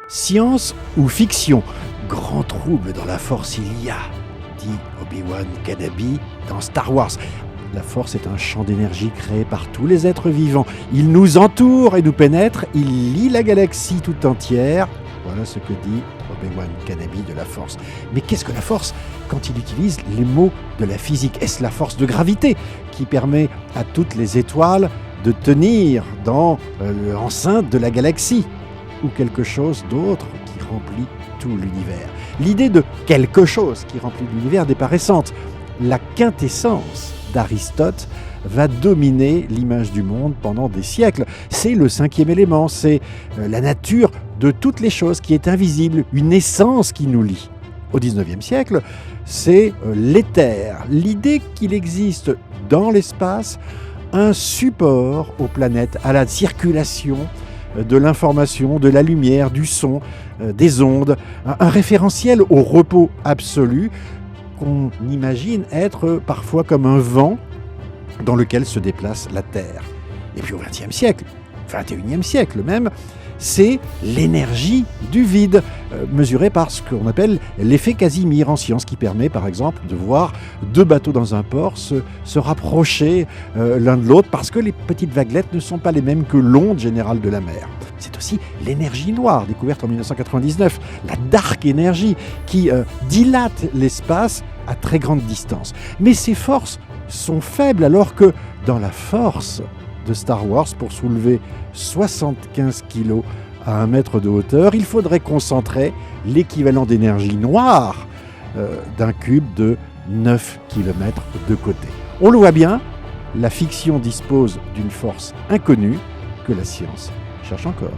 Science ou fiction? Grand trouble dans la force il y a, dit Obi-Wan Kenobi dans Star Wars. La force est un champ d'énergie créé par tous les êtres vivants. Il nous entoure et nous pénètre, il lie la galaxie tout entière. Voilà ce que dit Obi-Wan Kenobi de la force. Mais qu'est-ce que la force quand il utilise les mots de la physique? Est-ce la force de gravité qui permet à toutes les étoiles de tenir dans l'enceinte de la galaxie? Ou quelque chose d'autre qui remplit tout l'univers? L'idée de quelque chose qui remplit l'univers n'est pas récente. La quintessence d'Aristote va dominer l'image du monde pendant des siècles. C'est le cinquième élément, c'est la nature de toutes les choses qui est invisible, une essence qui nous lie. Au XIXe siècle, c'est l'éther, l'idée qu'il existe dans l'espace un support aux planètes, à la circulation de l'information, de la lumière, du son, des ondes, un référentiel au repos absolu qu'on imagine être parfois comme un vent dans lequel se déplace la Terre. Et puis au XXe siècle, XXIe siècle même, c'est l'énergie du vide, mesurée par ce qu'on appelle l'effet Casimir en science, qui permet par exemple de voir deux bateaux dans un port se rapprocher l'un de l'autre, parce que les petites vaguelettes ne sont pas les mêmes que l'onde générale de la mer. C'est aussi l'énergie noire, découverte en 1999, la dark energy, qui dilate l'espace à très grande distance. Mais ces forces sont faibles, alors que dans la force de Star Wars, pour soulever 75 kg à 1 mètre de hauteur, il faudrait concentrer l'équivalent d'énergie noire d'un cube de 9 km de côté. On le voit bien, la fiction dispose d'une force inconnue que la science cherche encore.